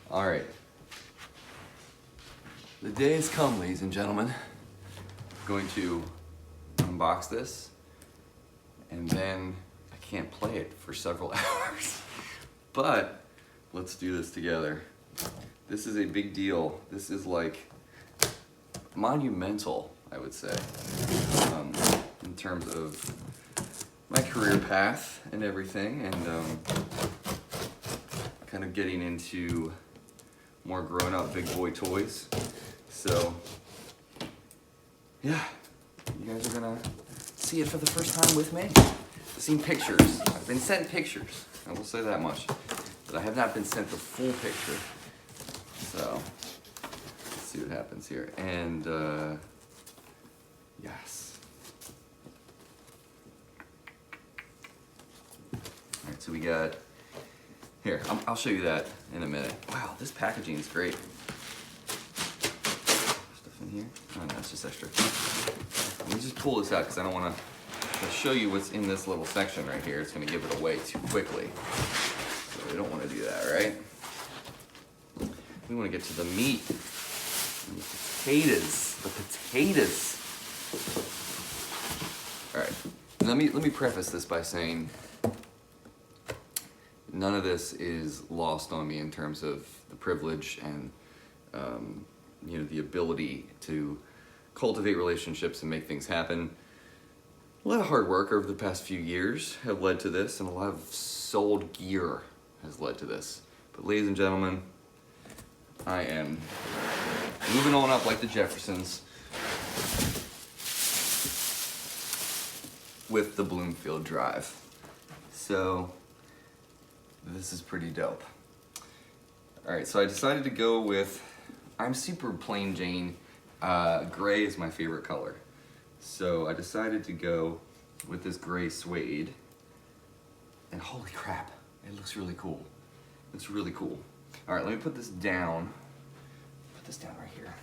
All right. The day has come, ladies and gentlemen. I'm going to unbox this, and then I can't play it for several hours. But let's do this together. This is a big deal. This is like monumental, I would say, in terms of my career path and everything, and kind of getting into more grown-up big boy toys. So yeah, you guys are gonna see it for the first time with me. I've seen pictures. I've been sent pictures, I will say that much, but I have not been sent the full picture. So let's see what happens here. And yes. All right, so we got here. I'll show you that in a minute. Wow, this packaging is great. Stuff in here. Oh no, it's just extra. Let me just pull this out because I don't want to show you what's in this little section right here. It's going to give it away too quickly. So we don't want to do that, right? We want to get to the meat. The potatoes. The potatoes. All right. Let me preface this by saying none of this is lost on me in terms of the privilege and the ability to cultivate relationships and make things happen. A lot of hard work over the past few years have led to this, and a lot of sold gear has led to this. But ladies and gentlemen, I am moving on up like the Jeffersons with the Bloomfield Drive. So this is pretty dope. All right, so I decided to go with, I'm super plain Jane. Gray is my favorite color. So I decided to go with this gray suede. And holy crap, it looks really cool. It's really cool. All right, let me put this down. Put this down right here.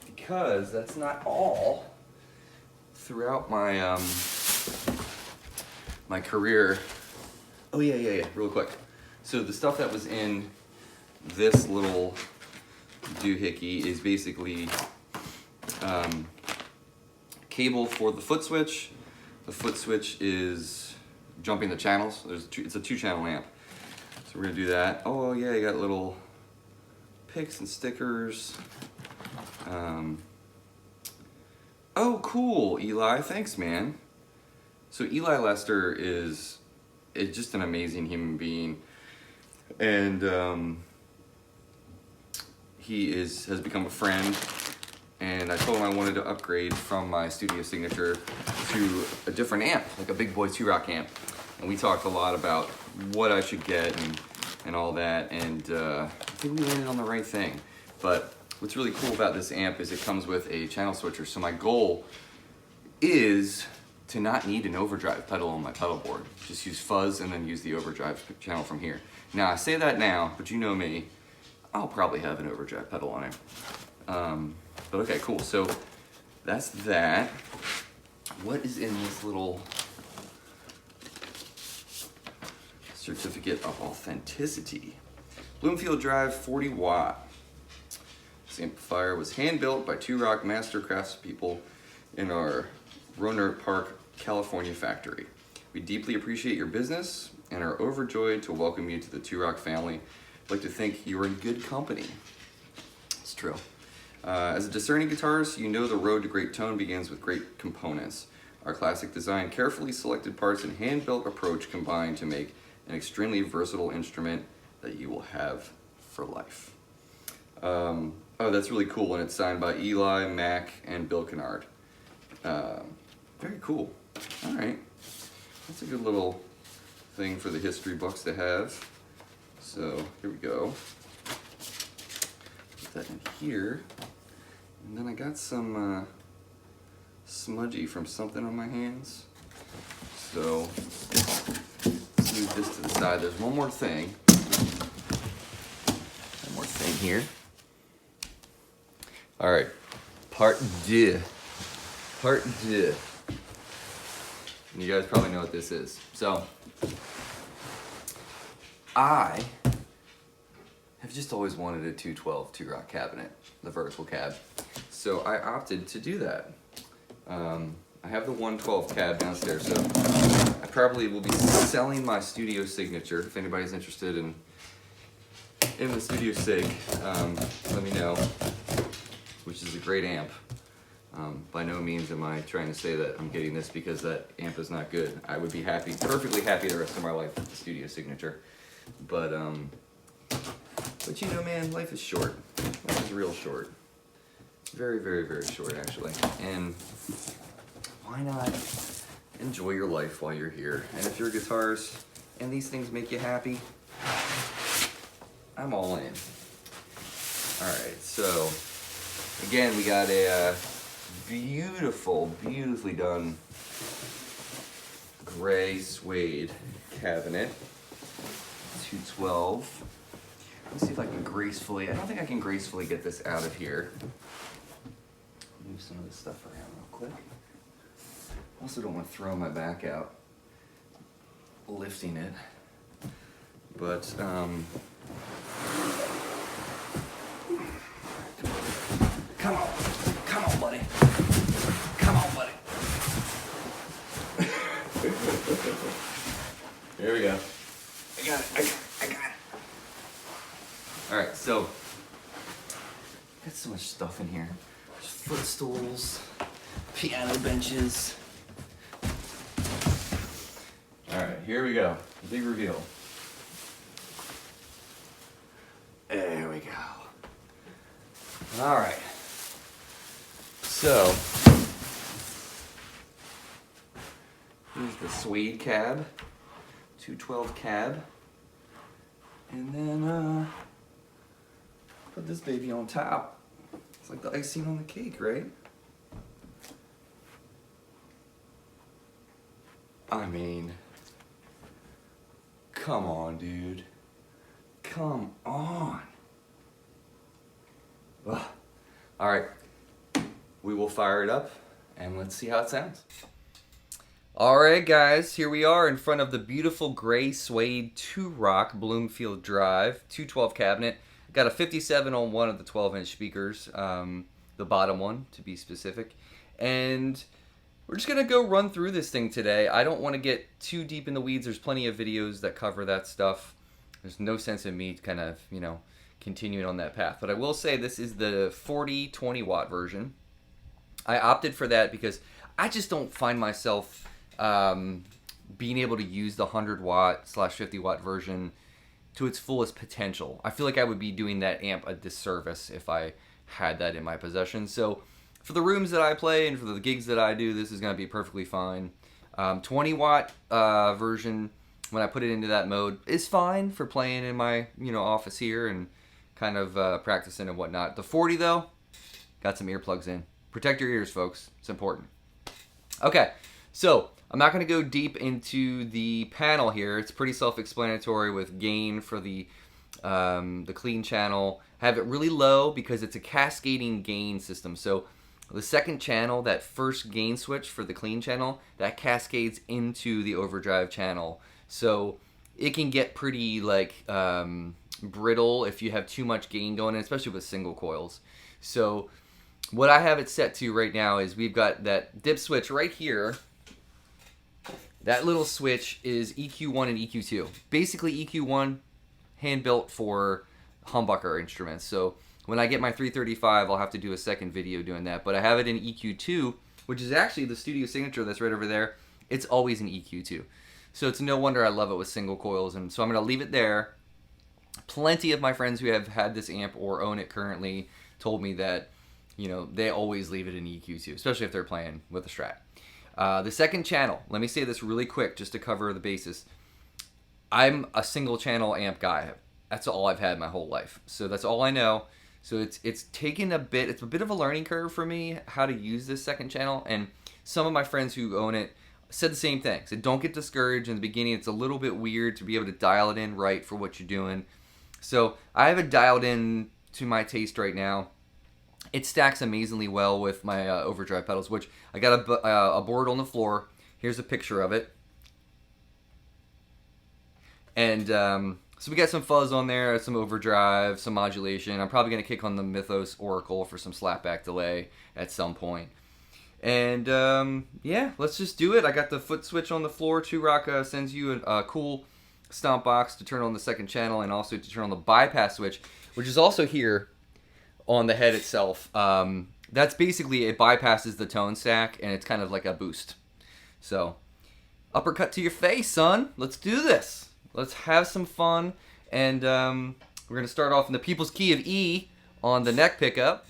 Because that's not all. Throughout my my career. Oh yeah, real quick. So the stuff that was in this little doohickey is basically cable for the foot switch. The foot switch is jumping the channels. It's a 2-channel amp. So we're gonna do that. Oh yeah, you got little picks and stickers. Oh cool, Eli, thanks man. So Eli Lester is just an amazing human being, and he has become a friend. And I told him I wanted to upgrade from my Studio Signature to a different amp, like a big boy 2-rock amp. And we talked a lot about what I should get and all that, and I think we landed on the right thing. But what's really cool about this amp is it comes with a channel switcher. So my goal is to not need an overdrive pedal on my pedal board. Just use fuzz and then use the overdrive channel from here. Now I say that now, but you know me, I'll probably have an overdrive pedal on it. But okay, cool. So that's that. What is in this little certificate of authenticity? Bloomfield Drive 40 watt. This amplifier was hand built by 2-rock master craftspeople in our Rohnert Park, California factory. We deeply appreciate your business and are overjoyed to welcome you to the 2-rock family. I'd like to think you are in good company. It's true. As a discerning guitarist, you know the road to great tone begins with great components. Our classic design, carefully selected parts, and hand-built approach combine to make an extremely versatile instrument that you will have for life. Oh, that's really cool, and it's signed by Eli, Mac, and Bill Kennard. Very cool. All right. That's a good little thing for the history books to have. So here we go. Put that in here. And then I got some smudgy from something on my hands. So let's move this to the side. There's one more thing. One more thing here. All right, part deux. Part deux. You guys probably know what this is. So I I've just always wanted a 212 two-rock cabinet, the vertical cab. So I opted to do that. I have the 112 cab downstairs, so I probably will be selling my Studio Signature. If anybody's interested in the Studio Sig, let me know, which is a great amp. By no means am I trying to say that I'm getting this because that amp is not good. I would be happy, perfectly happy the rest of my life with the Studio Signature. But you know, man, life is short. Life is real short. Very, very, very short, actually. And why not enjoy your life while you're here? And if you're guitars and these things make you happy, I'm all in. Alright, so again, we got a beautifully done gray suede cabinet. 212. Let's see if I can gracefully, I don't think I can gracefully get this out of here. Move some of this stuff around real quick. Also don't want to throw my back out lifting it. But, come on, buddy. Come on, buddy. There we go. I got it. Alright, so, got so much stuff in here. There's footstools, piano benches. Alright, here we go. The big reveal. There we go. Alright. So, here's the suede cab, 212 cab, and then put this baby on top. It's like the icing on the cake, right? I mean, come on, dude. Come on. Ugh. All right, we will fire it up and let's see how it sounds. All right, guys, here we are in front of the beautiful gray suede 2-rock Bloomfield Drive 212 cabinet. Got a 57 on one of the 12-inch speakers, the bottom one to be specific. And we're just gonna go run through this thing today. I don't want to get too deep in the weeds. There's plenty of videos that cover that stuff. There's no sense in me kind of, you know, continuing on that path. But I will say this is the 40-20 watt version. I opted for that because I just don't find myself being able to use the 100 watt / 50 watt version to its fullest potential. I feel like I would be doing that amp a disservice if I had that in my possession. So for the rooms that I play and for the gigs that I do, this is going to be perfectly fine. 20 watt version, when I put it into that mode, is fine for playing in my office here and kind of practicing and whatnot. The 40 though, got some earplugs in. Protect your ears, folks. It's important. Okay, so I'm not going to go deep into the panel here. It's pretty self-explanatory with gain for the clean channel. Have it really low because it's a cascading gain system. So the second channel, that first gain switch for the clean channel, that cascades into the overdrive channel. So it can get pretty like brittle if you have too much gain going in, especially with single coils. So what I have it set to right now is we've got that dip switch right here. That little switch is EQ1 and EQ2. Basically EQ1, hand-built for humbucker instruments. So when I get my 335, I'll have to do a second video doing that. But I have it in EQ2, which is actually the Studio Signature that's right over there. It's always in EQ2. So it's no wonder I love it with single coils. And so I'm going to leave it there. Plenty of my friends who have had this amp or own it currently told me that, they always leave it in EQ2, especially if they're playing with a Strat. The second channel, let me say this really quick just to cover the basis. I'm a single channel amp guy. That's all I've had my whole life. So that's all I know. So it's taken a bit of a learning curve for me how to use this second channel. And some of my friends who own it said the same thing. Said don't get discouraged in the beginning. It's a little bit weird to be able to dial it in right for what you're doing. So I have it dialed in to my taste right now. It stacks amazingly well with my overdrive pedals, which I got a board on the floor. Here's a picture of it. And So we got some fuzz on there, some overdrive, some modulation. I'm probably going to kick on the Mythos Oracle for some slapback delay at some point. And yeah, let's just do it. I got the foot switch on the floor. 2Rock sends you a cool stomp box to turn on the second channel and also to turn on the bypass switch, which is also here on the head itself. That's basically, it bypasses the tone stack and it's kind of like a boost. So, uppercut to your face, son. Let's do this. Let's have some fun. And we're going to start off in the People's Key of E on the neck pickup.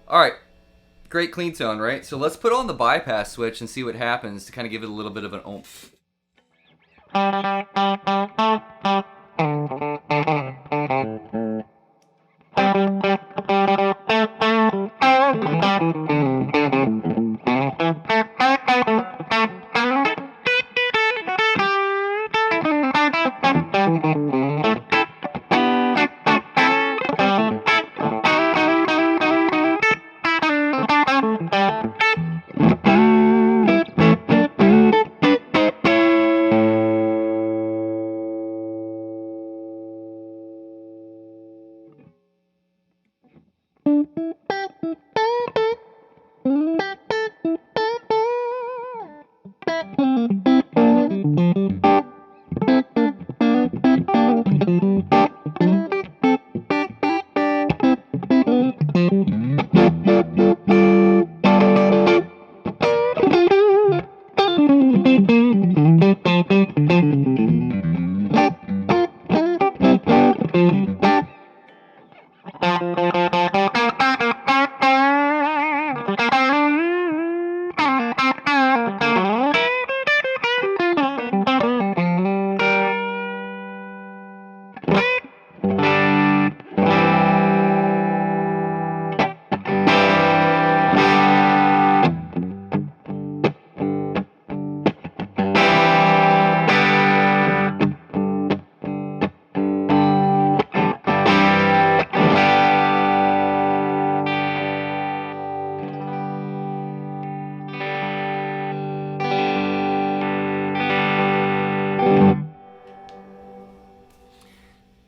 Alright, great clean tone, right? So let's put on the bypass switch and see what happens to kind of give it a little bit of an oomph.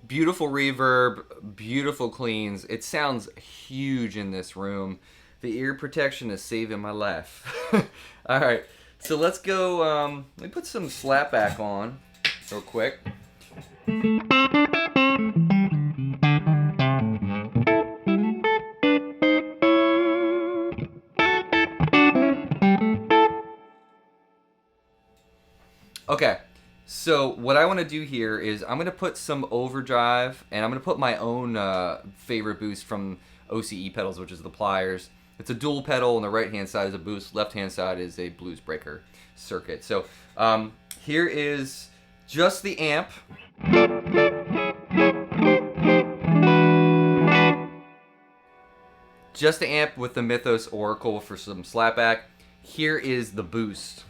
Beautiful reverb, beautiful cleans. It sounds huge in this room. The ear protection is saving my life. All right, so let's go. Let me put some slapback on real quick. Okay, so what I want to do here is I'm going to put some overdrive, and I'm going to put my own favorite boost from OCE pedals, which is the pliers. It's a dual pedal, and the right-hand side is a boost, left-hand side is a blues breaker circuit. So here is just the amp. Just the amp with the Mythos Oracle for some slapback. Here is the boost.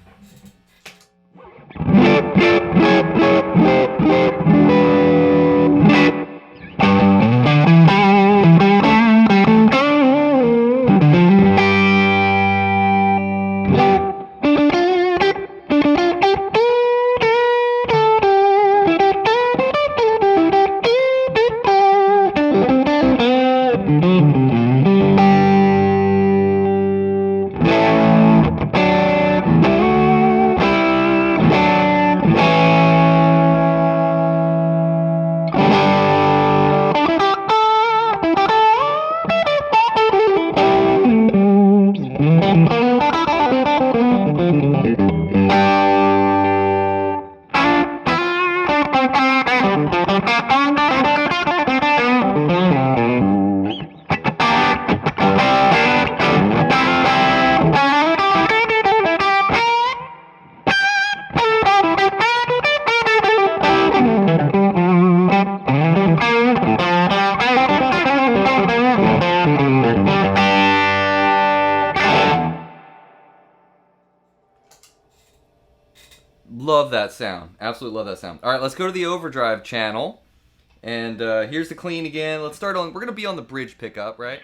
Love that sound. Absolutely love that sound. All right, let's go to the overdrive channel. And here's the clean again. Let's start on, we're going to be on the bridge pickup, right?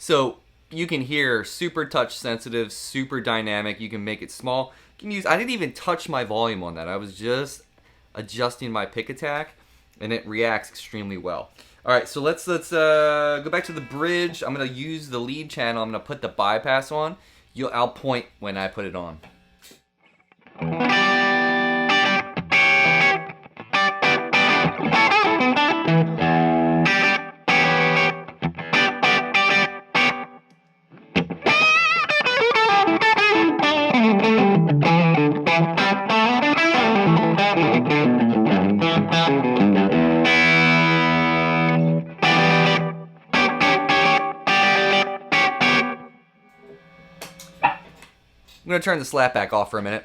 So you can hear super touch sensitive, super dynamic. You can make it small. You can use, I didn't even touch my volume on that. I was just adjusting my pick attack, and it reacts extremely well. All right, so let's go back to the bridge. I'm gonna use the lead channel. I'm gonna put the bypass on. I'll point when I put it on. I'm going to turn the slap back off for a minute.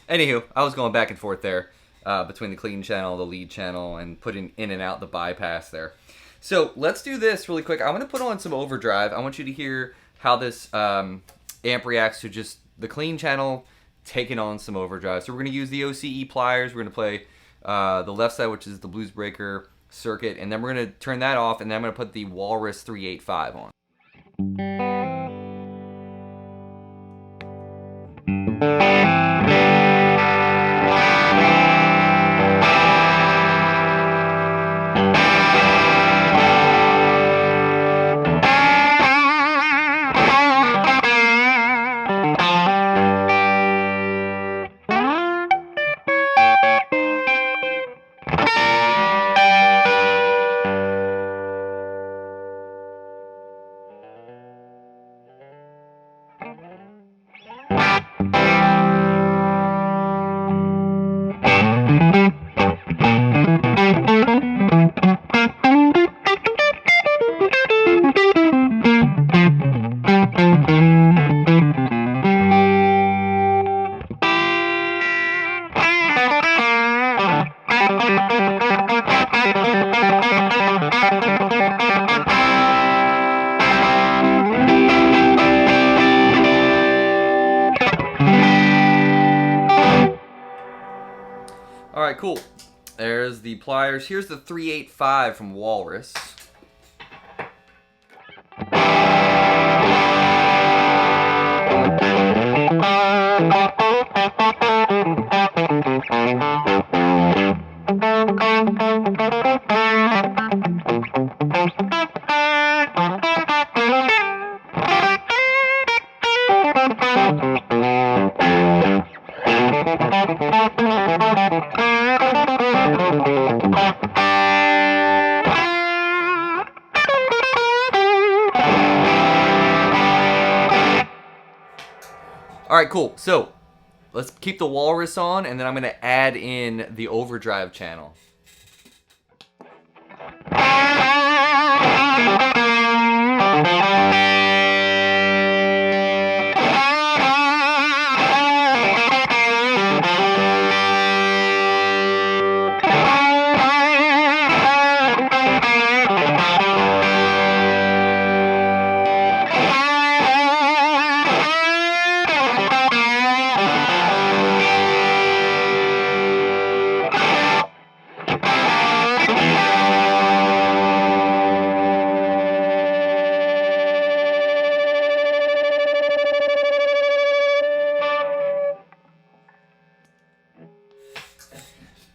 Anywho, I was going back and forth there between the clean channel, the lead channel, and putting in and out the bypass there. So let's do this really quick. I'm going to put on some overdrive. I want you to hear how this amp reacts to just the clean channel taking on some overdrive. So we're going to use the OCE pliers. We're going to play the left side, which is the blues breaker circuit, and then we're going to turn that off, and then I'm going to put the Walrus 385 on. Alright, cool. There's the pliers. Here's the 385 from Walrus. Alright, cool. So, let's keep the Walrus on, and then I'm going to add in the Overdrive channel.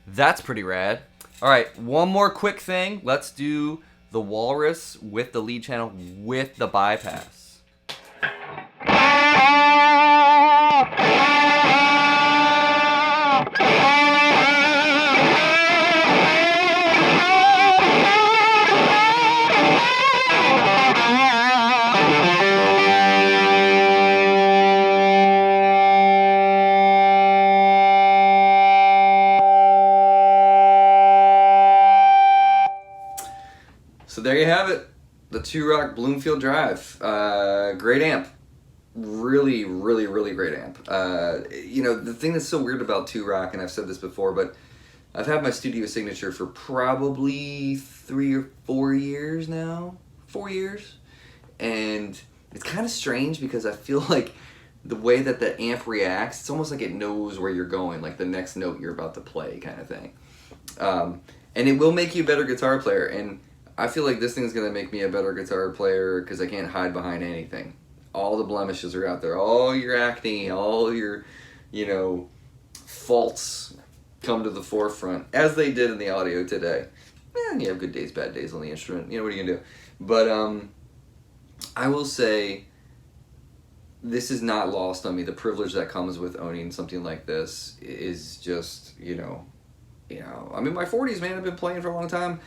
That's pretty rad. All right, one more quick thing. Let's do the the Walrus with the lead channel with the bypass. So there you have it, the 2-Rock Bloomfield Drive. Great amp. Really, really, really great amp. You know, the thing that's so weird about 2-Rock, and I've said this before, but I've had my studio signature for probably 3 or 4 years now. 4 years. And it's kind of strange because I feel like the way that the amp reacts, it's almost like it knows where you're going, like the next note you're about to play kind of thing. And it will make you a better guitar player. And I feel like this thing's going to make me a better guitar player because I can't hide behind anything. All the blemishes are out there. All your acne, all your, you know, faults come to the forefront, as they did in the audio today. And you have good days, bad days on the instrument. You know, what are you going to do? But I will say this is not lost on me. The privilege that comes with owning something like this is just, you know, I'm in my 40s, man. I've been playing for a long time.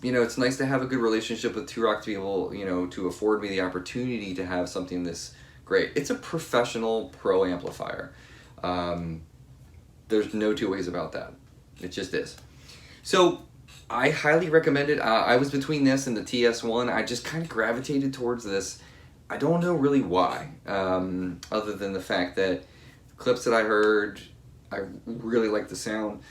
It's nice to have a good relationship with 2-Rock to be able, to afford me the opportunity to have something this great. It's a professional pro amplifier. There's no two ways about that. It just is. So I highly recommend it. I was between this and the TS1. I just kind of gravitated towards this. I don't know really why, other than the fact that the clips that I heard, I really like the sound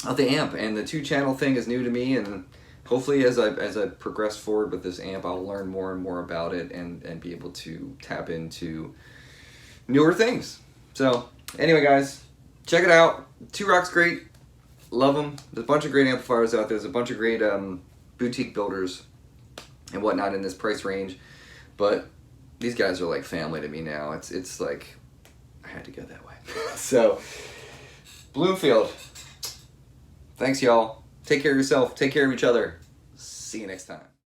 of the amp, and the 2-channel thing is new to me, and hopefully as I progress forward with this amp, I'll learn more and more about it and be able to tap into newer things. So anyway, guys, check it out. 2-Rock's great. Love them. There's a bunch of great amplifiers out there. There's a bunch of great boutique builders and whatnot in this price range, but these guys are like family to me now. It's like I had to go that way. So Bloomfield, thanks y'all. Take care of yourself. Take care of each other. See you next time.